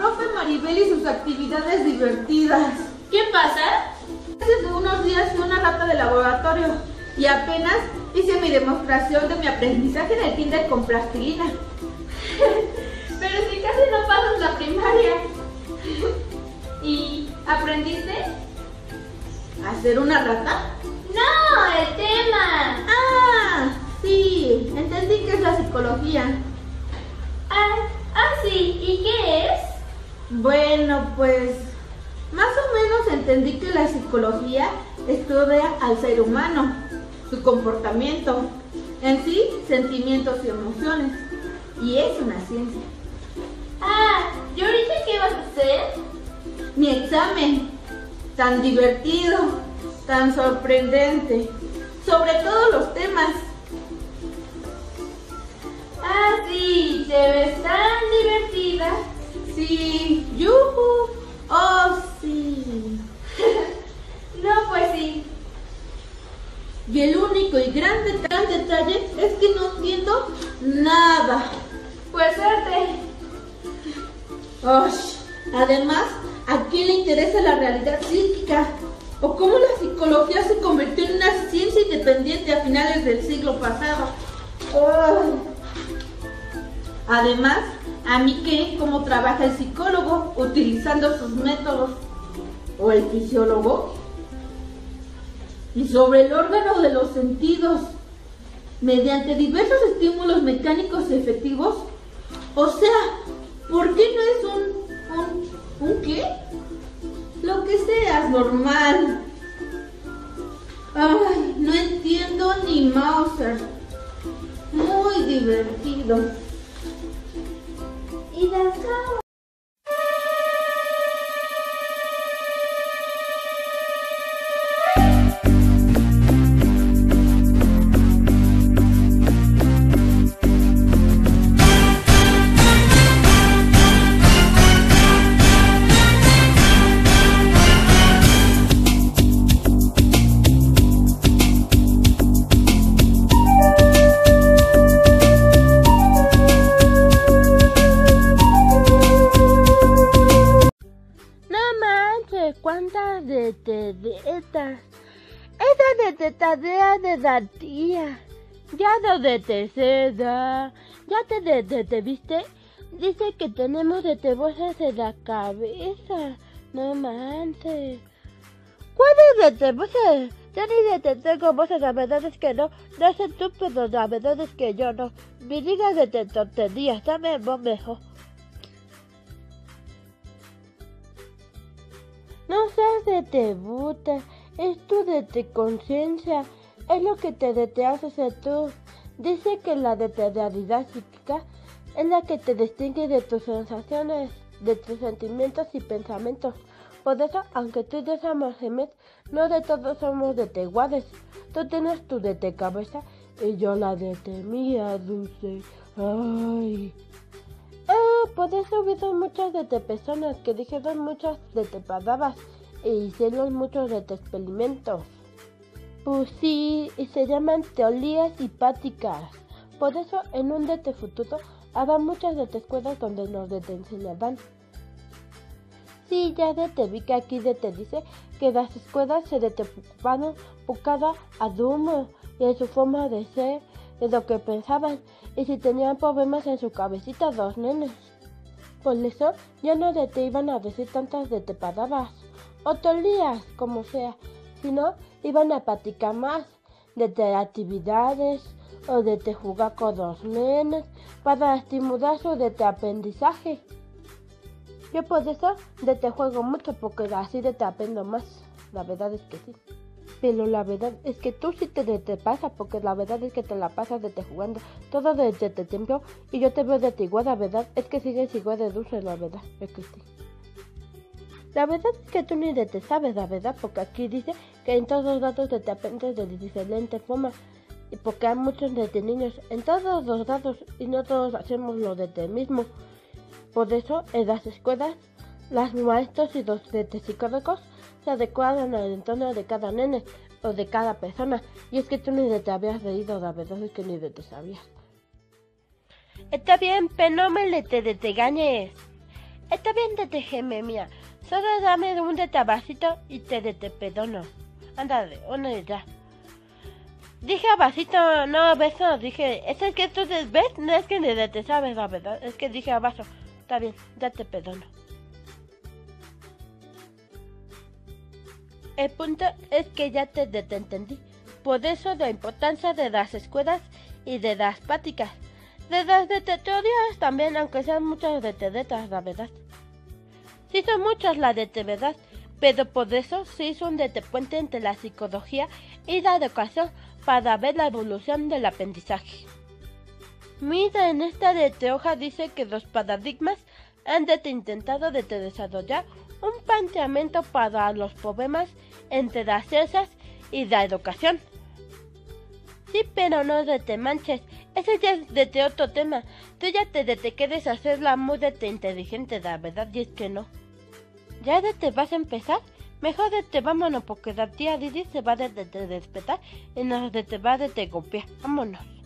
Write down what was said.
profe Maribel y sus actividades divertidas. ¿Qué pasa? Hace unos días fui una rata de laboratorio y apenas hice mi demostración de mi aprendizaje en el kinder con plastilina. Pero si casi no pasas la primaria. ¿Y aprendiste? ¿A ser una rata? No, el tema. Ah, sí, entendí que es la psicología. Sí, ¿y qué es? Bueno, pues más o menos entendí que la psicología estudia al ser humano, su comportamiento, en sí, sentimientos y emociones, y es una ciencia. ¿Y ahorita qué vas a hacer? Mi examen, tan divertido, tan sorprendente, sobre todos los temas. Sí, te ves tan divertida. Sí, yuhu, oh sí. No, pues sí. Y el único y gran detalle es que no entiendo nada. Pues suerte. Además, ¿a quién le interesa la realidad psíquica? ¿O cómo la psicología se convirtió en una ciencia independiente a finales del siglo pasado? Además, ¿a mí qué? ¿Cómo trabaja el psicólogo utilizando sus métodos? ¿O el fisiólogo? Y sobre el órgano de los sentidos, mediante diversos estímulos mecánicos efectivos. O sea, ¿por qué no es un qué? Lo que seas, normal. Ay, no entiendo ni Mauser. Muy divertido. Y las chavas. ¿Cuántas de tetas? Esa de tarea de la tía. Ya no de seda. Ya te viste. Dice que tenemos de bolsas en la cabeza. No manches. ¿Cuáles de bolsas? Yo ni de tengo bolsas, la verdad es que no. No es estúpido, la verdad es que yo no. Me digas de tonterías, dame vos mejor. No seas de tebuta, es tu de conciencia, es lo que te hace ser tú. Dice que la de realidad psíquica es la que te distingue de tus sensaciones, de tus sentimientos y pensamientos. Por eso, aunque tú de Mohamed, no de todos somos de iguales. Tú tienes tu de cabeza y yo la de mía, dulce. Ay. Por eso hubo muchas de personas que dijeron muchas de palabras e hicieron muchos de experimentos. Pues sí, y se llaman teorías hipáticas. Por eso en un de futuro habrá muchas de escuelas donde nos enseñarán. Sí, ya te vi que aquí te dice que las escuelas se preocuparon por cada alumno y en su forma de ser, de lo que pensaban, y si tenían problemas en su cabecita los nenes. Por eso ya no te iban a decir tantas de palabras o teorías, como sea, sino iban a platicar más de actividades o de jugar con los nenes para estimular su aprendizaje. Yo por eso te juego mucho porque así te aprendo más, la verdad es que sí. Pero la verdad es que tú sí te pasa, porque la verdad es que te la pasas jugando todo desde tiempo y yo te veo de igual, la verdad es que sigues igual de dulce, la verdad es que sí. La verdad es que tú ni te sabes, la verdad, porque aquí dice que en todos los datos te aprendes de diferentes formas y porque hay muchos de niños en todos los datos y no todos hacemos lo de mismo. Por eso en las escuelas, los maestros y los psicólogos se adecuan al entorno de cada nene o de cada persona. Y es que tú ni te habías reído, la verdad es que ni te sabías. Está bien, pero no me te engañes. Está bien, detejeme, mía. Solo dame un vasito y te perdono. Ándale, una ya. Dije vasito, no beso, dije, es que tú ves, no es que ni te sabes la verdad, es que dije vaso. Está bien, ya te perdono. El punto es que ya te entendí. Por eso la importancia de las escuelas y de las prácticas. De las de teorías también, aunque sean muchas de letras, la verdad. Sí son muchas las de verdad, pero por eso se hizo un puente entre la psicología y la educación para ver la evolución del aprendizaje. Mira, en esta hoja dice que los paradigmas han intentado desarrollar un planteamiento para los problemas entre las ciencias y la educación. Sí, pero no te manches, ese ya es de otro tema. Tú ya te quieres hacerla muy inteligente, la verdad, y es que no. ¿Ya te vas a empezar? Mejor vámonos, porque la tía Didi se va a despertar y nos va a golpear. Vámonos.